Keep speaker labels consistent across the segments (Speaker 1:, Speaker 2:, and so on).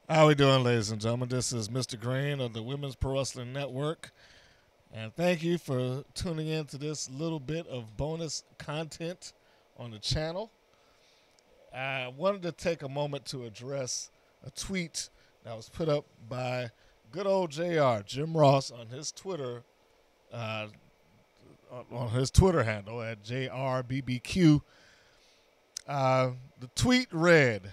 Speaker 1: How we doing, ladies and gentlemen? This is Mr. Green of the Women's Pro Wrestling Network, and thank you for tuning in to this little bit of bonus content on the channel. I wanted to take a moment to address a tweet that was put up by good old J.R. Jim Ross on his Twitter, handle at JRBBQ. The tweet read,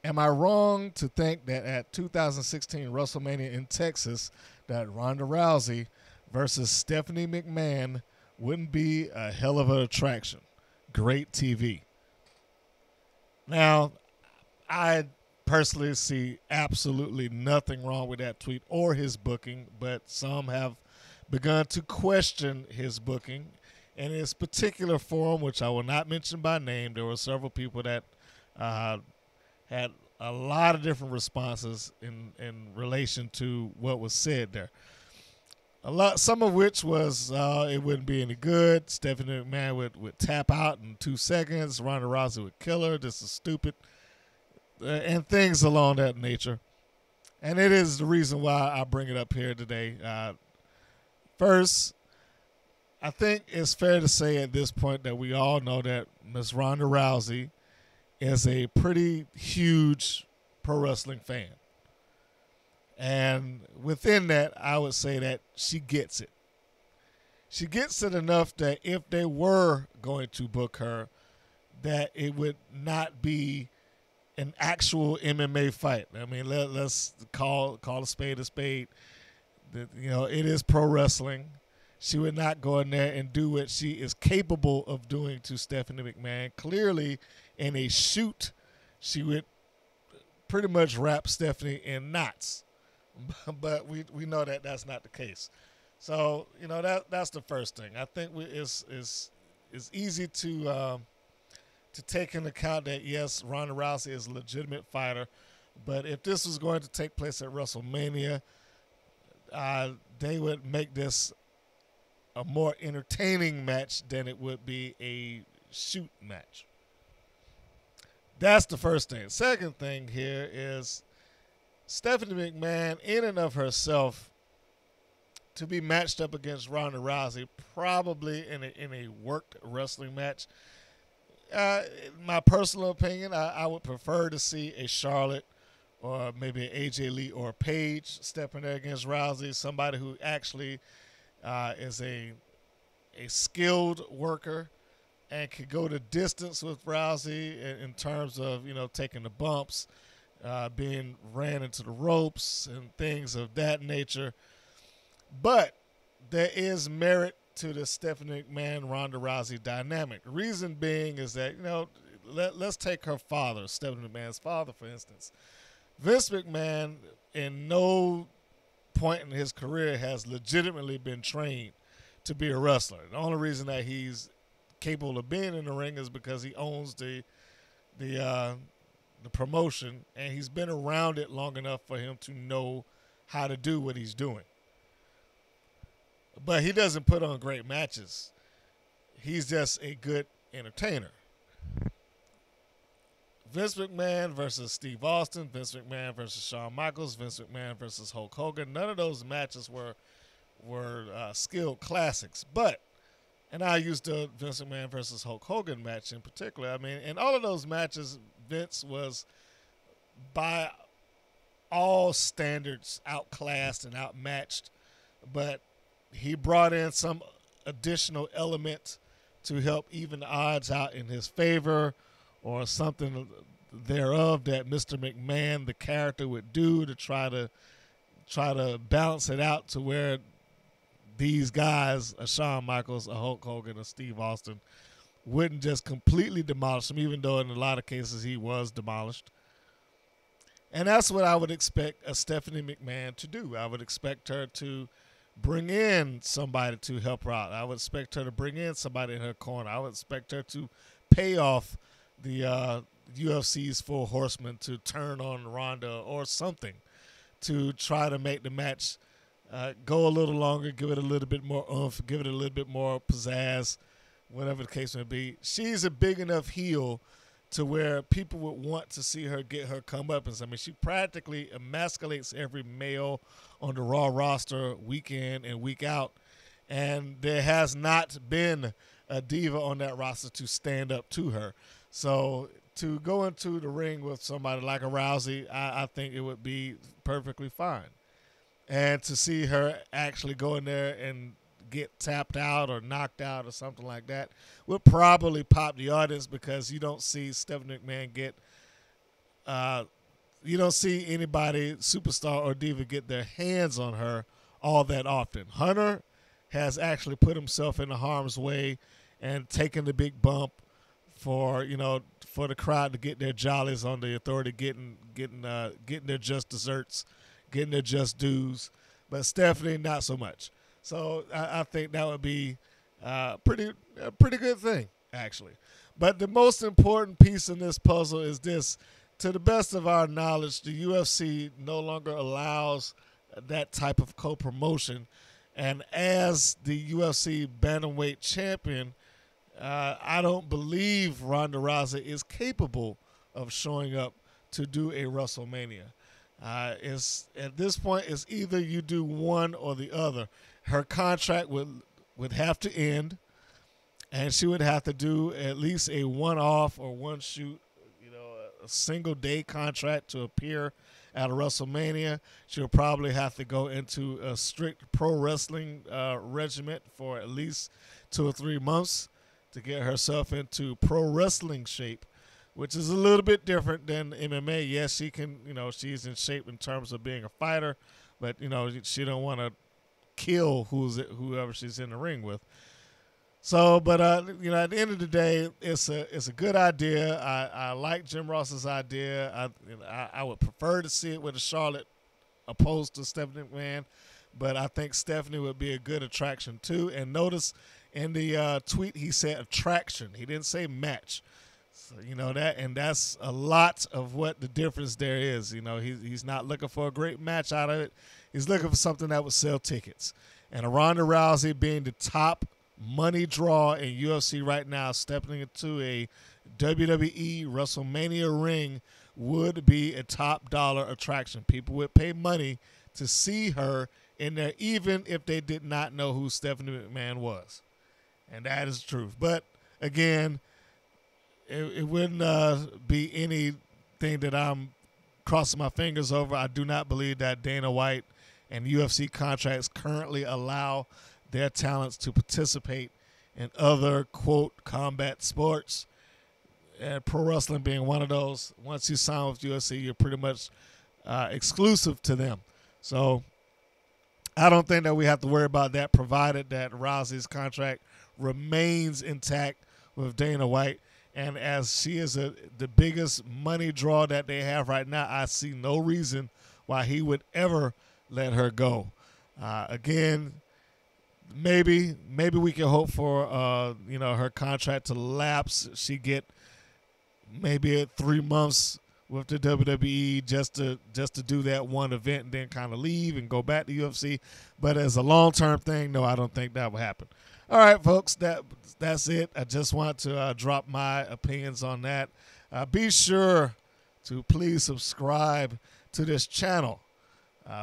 Speaker 1: "Am I wrong to think that at 2016 WrestleMania in Texas that Ronda Rousey versus Stephanie McMahon wouldn't be a hell of an attraction? Great TV." Now, I personally see absolutely nothing wrong with that tweet or his booking, but some have begun to question his booking. In this particular forum, which I will not mention by name, there were several people that had a lot of different responses in relation to what was said there. Some of which was it wouldn't be any good. Stephanie McMahon would tap out in 2 seconds. Ronda Rousey would kill her. This is stupid. And things along that nature. And it is the reason why I bring it up here today. First, I think it's fair to say at this point that we all know that Miss Ronda Rousey is a pretty huge pro wrestling fan. And within that, I would say that she gets it. She gets it enough that if they were going to book her, that it would not be an actual MMA fight. I mean, let's call a spade a spade. It is pro wrestling. She would not go in there and do what she is capable of doing to Stephanie McMahon. Clearly, in a shoot, she would pretty much wrap Stephanie in knots. But we know that that's not the case. So, that's the first thing. I think it's easy to take into account that, yes, Ronda Rousey is a legitimate fighter. But if this was going to take place at WrestleMania, they would make this a more entertaining match than it would be a shoot match. That's the first thing. Second thing here is Stephanie McMahon, in and of herself, to be matched up against Ronda Rousey, probably in a worked wrestling match. My personal opinion, I would prefer to see a Charlotte or maybe an AJ Lee or a Paige stepping there against Rousey, somebody who actually is a skilled worker and could go the distance with Rousey in terms of, taking the bumps, being ran into the ropes and things of that nature. But there is merit to the Stephanie McMahon, Ronda Rousey dynamic. The reason being is that, let's take her father, Stephanie McMahon's father, for instance. Vince McMahon, in no point in his career, has legitimately been trained to be a wrestler. The only reason that he's capable of being in the ring is because he owns the promotion, and he's been around it long enough for him to know how to do what he's doing. But he doesn't put on great matches. He's just a good entertainer. Vince McMahon versus Steve Austin, Vince McMahon versus Shawn Michaels, Vince McMahon versus Hulk Hogan. None of those matches were skilled classics. But, and I used the Vince McMahon versus Hulk Hogan match in particular. I mean, in all of those matches, Vince was by all standards outclassed and outmatched. But he brought in some additional element to help even the odds out in his favor, or something thereof that Mr. McMahon, the character, would do to try to balance it out to where these guys, a Shawn Michaels, a Hulk Hogan, a Steve Austin, wouldn't just completely demolish him, even though in a lot of cases he was demolished. And that's what I would expect a Stephanie McMahon to do. I would expect her to bring in somebody to help her out. I would expect her to bring in somebody in her corner. I would expect her to pay off the UFC's Four Horsemen to turn on Rhonda or something to try to make the match go a little longer, give it a little bit more oomph, give it a little bit more pizzazz, whatever the case may be. She's a big enough heel to where people would want to see her get her comeuppance. I mean, she practically emasculates every male on the Raw roster week in and week out, and there has not been a diva on that roster to stand up to her. So to go into the ring with somebody like a Rousey, I think it would be perfectly fine. And to see her actually go in there and get tapped out or knocked out or something like that would probably pop the audience, because you don't see Stephanie McMahon get you don't see anybody, superstar or diva, get their hands on her all that often. Hunter has actually put himself in the harm's way and taken the big bump for the crowd to get their jollies on the Authority, getting their just desserts, getting their just dues. But Stephanie, not so much. So I think that would be a pretty good thing, actually. But the most important piece in this puzzle is this. To the best of our knowledge, the UFC no longer allows that type of co-promotion. And as the UFC bantamweight champion, I don't believe Ronda Rousey is capable of showing up to do a WrestleMania. At this point, it's either you do one or the other. Her contract would have to end, and she would have to do at least a one-off or one-shoot, a single-day contract to appear at a WrestleMania. She'll probably have to go into a strict pro wrestling regiment for at least 2 or 3 months to get herself into pro wrestling shape, which is a little bit different than MMA. Yes, she can, she's in shape in terms of being a fighter, but, she don't want to kill whoever she's in the ring with. So, but, at the end of the day, it's a good idea. I like Jim Ross's idea. I would prefer to see it with a Charlotte opposed to Stephanie McMahon, but I think Stephanie would be a good attraction too. And notice in the tweet he said attraction. He didn't say match. So, and that's a lot of what the difference there is. He's not looking for a great match out of it. He's looking for something that would sell tickets. And a Ronda Rousey being the top money draw in UFC right now, stepping into a WWE WrestleMania ring would be a top dollar attraction. People would pay money to see her in there, even if they did not know who Stephanie McMahon was. And that is the truth. But again, it wouldn't be anything that I'm crossing my fingers over. I do not believe that Dana White and UFC contracts currently allow their talents to participate in other, quote, combat sports, and pro wrestling being one of those. Once you sign with UFC, you're pretty much exclusive to them. So I don't think that we have to worry about that, provided that Rousey's contract remains intact with Dana White. And as she is the biggest money draw that they have right now, I see no reason why he would ever let her go. Again, maybe we can hope for her contract to lapse. She get maybe 3 months with the WWE just to do that one event and then kind of leave and go back to UFC. But as a long-term thing, no, I don't think that will happen. All right, folks, that's it. I just want to drop my opinions on that. Be sure to please subscribe to this channel.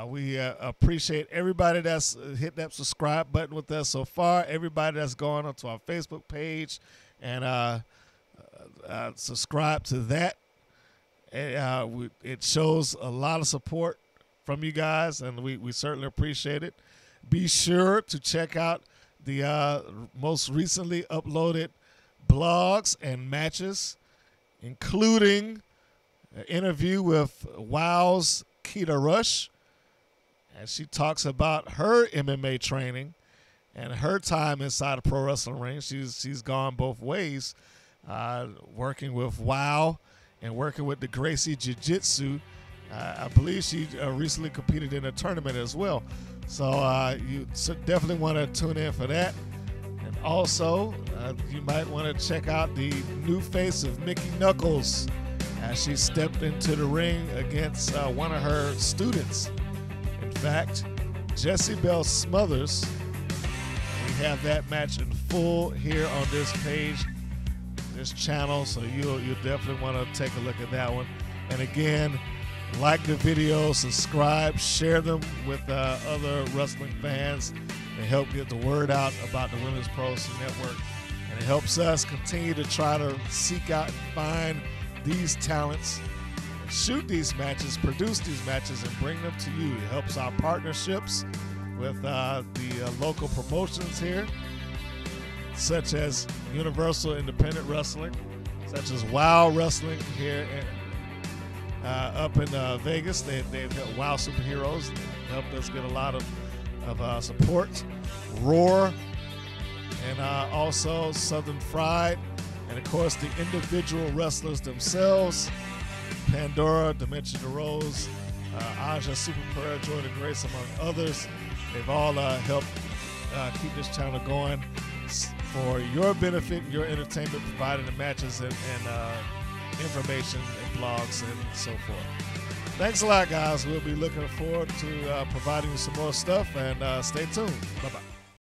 Speaker 1: We appreciate everybody that's hit that subscribe button with us so far, everybody that's gone onto our Facebook page and subscribe to that. It shows a lot of support from you guys, and we certainly appreciate it. Be sure to check out the most recently uploaded blogs and matches, including an interview with WOW's Keita Rush, and she talks about her MMA training and her time inside a pro wrestling ring. She's gone both ways, working with WOW and working with the Gracie Jiu-Jitsu. I believe she recently competed in a tournament as well. So you definitely want to tune in for that. And also, you might want to check out the new face of Mickey Knuckles as she stepped into the ring against one of her students. In fact, Jessie Belle Smothers. We have that match in full here on this page, this channel, so you'll definitely want to take a look at that one. And again, like the video, subscribe, share them with other wrestling fans, and help get the word out about the Women's Pro Wrestling Network. And it helps us continue to try to seek out and find these talents, shoot these matches, produce these matches, and bring them to you. It helps our partnerships with the local promotions here, such as Universal Independent Wrestling, such as WOW Wrestling here up in Vegas. They've helped WOW Superheroes. They've helped us get a lot of support. Roar, and also Southern Fried, and of course the individual wrestlers themselves, Pandora, Dimension DeRose, Aja Super Pereira, Jordan Grace, among others. They've all helped keep this channel going for your benefit, your entertainment, providing the matches and information and blogs and so forth. Thanks a lot, guys. We'll be looking forward to providing you some more stuff, and stay tuned. Bye-bye.